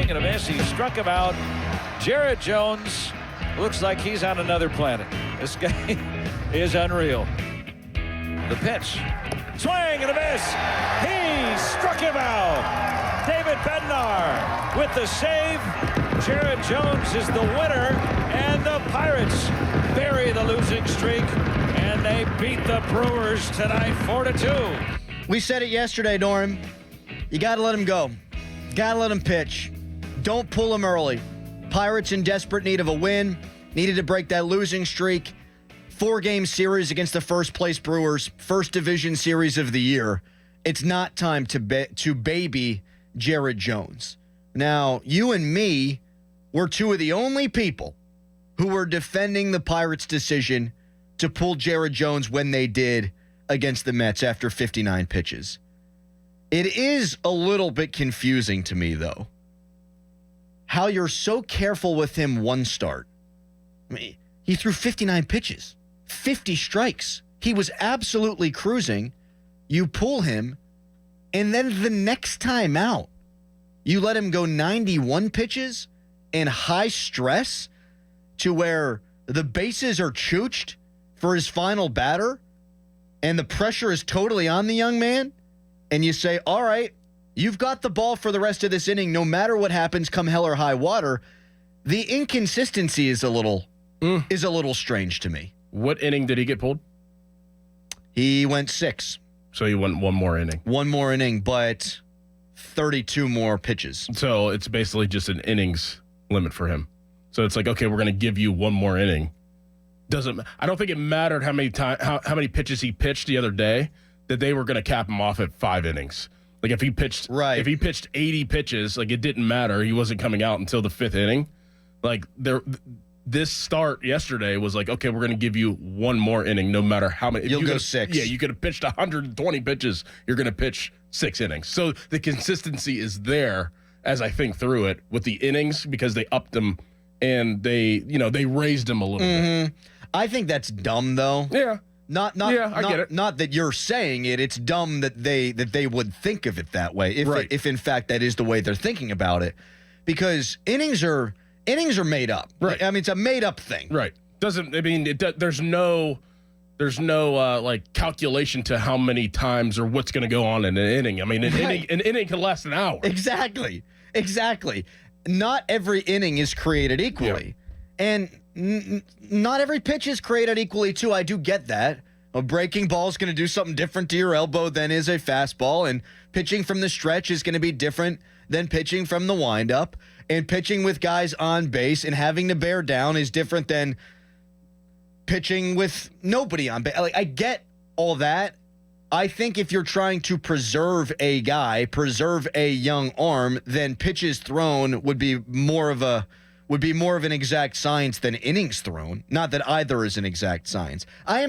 swing and a miss. He struck him out. Jared Jones looks like he's on another planet. This guy is unreal. The pitch. Swing and a miss. He struck him out. David Bednar with the save. Jared Jones is the winner, and the Pirates bury the losing streak, and they beat the Brewers tonight 4-2. We said it yesterday, Norm. You got to let him go. Got to let him pitch. Don't pull him early. Pirates in desperate need of a win. Needed to break that losing streak. 4-game series against the first-place Brewers. First division series of the year. It's not time to baby Jared Jones. Now, you and me were two of the only people who were defending the Pirates' decision to pull Jared Jones when they did against the Mets after 59 pitches. It is a little bit confusing to me, though, how you're so careful with him one start. I mean, he threw 59 pitches, 50 strikes. He was absolutely cruising. You pull him, and then the next time out, you let him go 91 pitches and high stress to where the bases are chooched for his final batter, and the pressure is totally on the young man, and you say, all right, you've got the ball for the rest of this inning, no matter what happens, come hell or high water. The inconsistency is a little strange to me. What inning did he get pulled? He went 6. So he went one more inning. One more inning, but 32 more pitches. So it's basically just an innings limit for him. So it's like, okay, we're going to give you one more inning. I don't think it mattered how many pitches he pitched the other day, that they were going to cap him off at 5 innings. Like if he pitched 80 pitches, like it didn't matter. He wasn't coming out until the 5th inning. Like this start yesterday was like, okay, we're going to give you one more inning, no matter how many. You'll go 6. Yeah, you could have pitched 120 pitches. You're going to pitch 6 innings. So the consistency is there as I think through it with the innings, because they upped them and they raised them a little bit. I think that's dumb, though. Yeah. I get it. Not that you're saying it. It's dumb that they would think of it that way. If in fact that is the way they're thinking about it, because innings are made up. Right. I mean, it's a made up thing. Right. There's no like calculation to how many times or what's going to go on in an inning. I mean, an inning can last an hour. Exactly. Not every inning is created equally, and not every pitch is created equally, too. I do get that. A breaking ball is going to do something different to your elbow than is a fastball, and pitching from the stretch is going to be different than pitching from the windup, and pitching with guys on base and having to bear down is different than pitching with nobody on base. Like, I get all that. I think if you're trying to preserve a young arm, then pitches thrown would be more of an exact science than innings thrown. Not that either is an exact science. I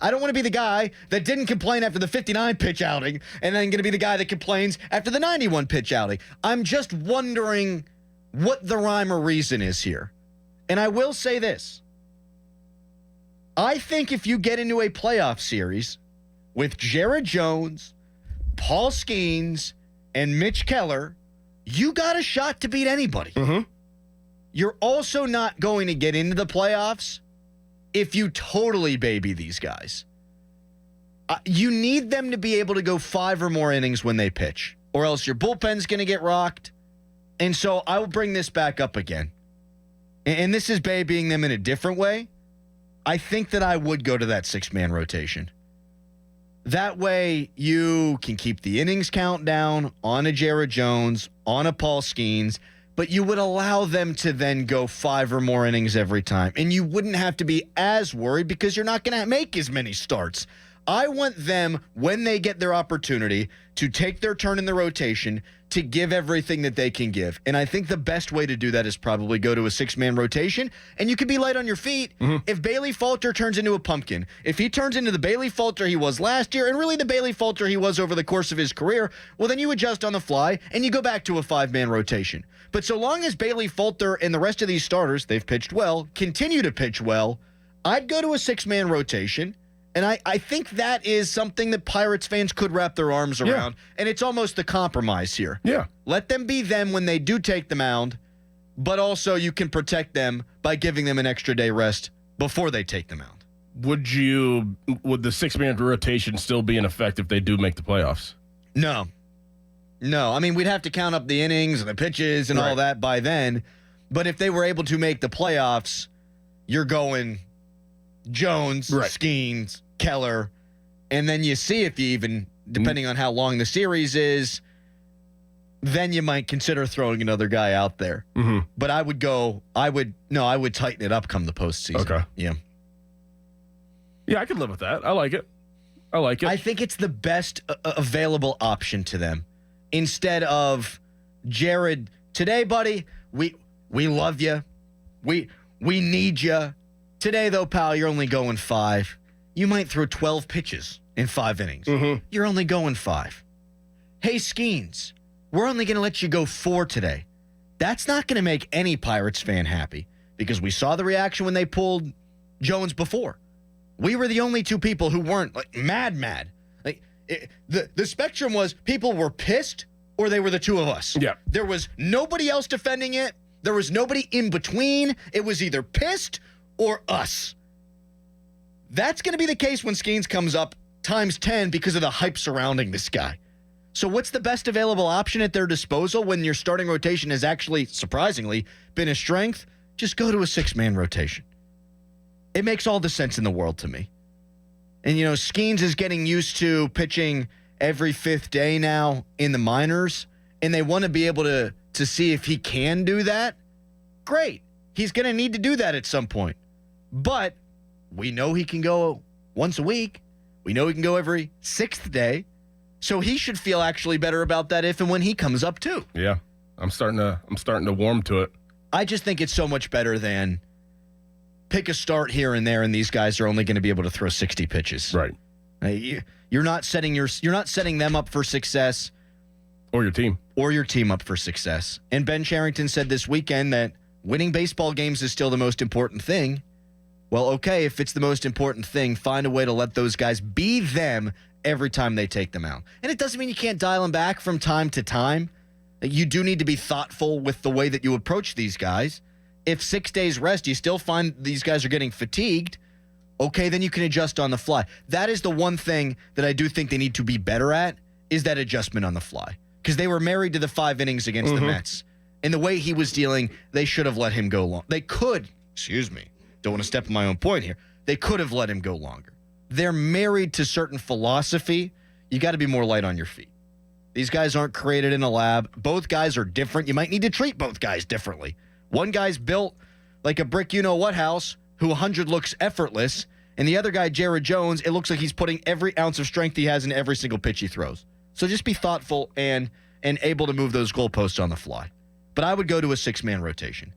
don't want to be the guy that didn't complain after the 59 pitch outing and then going to be the guy that complains after the 91 pitch outing. I'm just wondering what the rhyme or reason is here. And I will say this. I think if you get into a playoff series with Jared Jones, Paul Skeens, and Mitch Keller, you got a shot to beat anybody. Mm-hmm. You're also not going to get into the playoffs if you totally baby these guys. You need them to be able to go 5 or more innings when they pitch, or else your bullpen's going to get rocked. And so I will bring this back up again. And this is babying them in a different way. I think that I would go to that 6-man rotation. That way you can keep the innings count down on a Jared Jones, on a Paul Skeens, but you would allow them to then go 5 or more innings every time. And you wouldn't have to be as worried because you're not going to make as many starts. I want them, when they get their opportunity, to take their turn in the rotation, to give everything that they can give. And I think the best way to do that is probably go to a 6-man rotation, and you can be light on your feet. Mm-hmm. If Bailey Falter turns into a pumpkin, if he turns into the Bailey Falter he was last year, and really the Bailey Falter he was over the course of his career, well, then you adjust on the fly, and you go back to a 5-man rotation. But so long as Bailey Falter and the rest of these starters, they've pitched well, continue to pitch well, I'd go to a 6-man rotation, And I think that is something that Pirates fans could wrap their arms around. And it's almost the compromise here. Yeah. Let them be them when they do take the mound, but also you can protect them by giving them an extra day rest before they take the mound. Would the 6-man rotation still be in effect if they do make the playoffs? No. I mean, we'd have to count up the innings and the pitches and all that by then. But if they were able to make the playoffs, you're going Jones, Skeens, Keller, and then you see if you even, depending on how long the series is, then you might consider throwing another guy out there. Mm-hmm. But I would tighten it up come the postseason. Okay. Yeah. Yeah, I could live with that. I like it. I think it's the best available option to them. Instead of Jared, today, buddy, we love you. We need you. Today, though, pal, you're only going 5. You might throw 12 pitches in 5 innings. Mm-hmm. You're only going 5. Hey, Skeens, we're only going to let you go 4 today. That's not going to make any Pirates fan happy because we saw the reaction when they pulled Jones before. We were the only 2 people who weren't like mad. Like the spectrum was people were pissed or they were the 2 of us. Yeah. There was nobody else defending it. There was nobody in between. It was either pissed or us. That's going to be the case when Skeens comes up times 10 because of the hype surrounding this guy. So what's the best available option at their disposal when your starting rotation has actually, surprisingly, been a strength? Just go to a 6-man rotation. It makes all the sense in the world to me. And, Skeens is getting used to pitching every 5th day now in the minors, and they want to be able to see if he can do that. Great. He's going to need to do that at some point. But we know he can go once a week. We know he can go every 6th day. So he should feel actually better about that if and when he comes up too. Yeah. I'm starting to warm to it. I just think it's so much better than pick a start here and there and these guys are only going to be able to throw 60 pitches. Right. You're not setting them up for success or your team up for success. And Ben Cherington said this weekend that winning baseball games is still the most important thing. Well, okay, if it's the most important thing, find a way to let those guys be them every time they take them out. And it doesn't mean you can't dial them back from time to time. You do need to be thoughtful with the way that you approach these guys. If 6 days rest, you still find these guys are getting fatigued, okay, then you can adjust on the fly. That is the one thing that I do think they need to be better at, is that adjustment on the fly. Because they were married to the 5 innings against the Mets. And the way he was dealing, they should have let him go long. They could, don't want to step on my own point here. They could have let him go longer. They're married to certain philosophy. You got to be more light on your feet. These guys aren't created in a lab. Both guys are different. You might need to treat both guys differently. One guy's built like a brick you-know-what house who 100 looks effortless, and the other guy, Jared Jones, it looks like he's putting every ounce of strength he has in every single pitch he throws. So just be thoughtful and able to move those goalposts on the fly. But I would go to a 6-man rotation.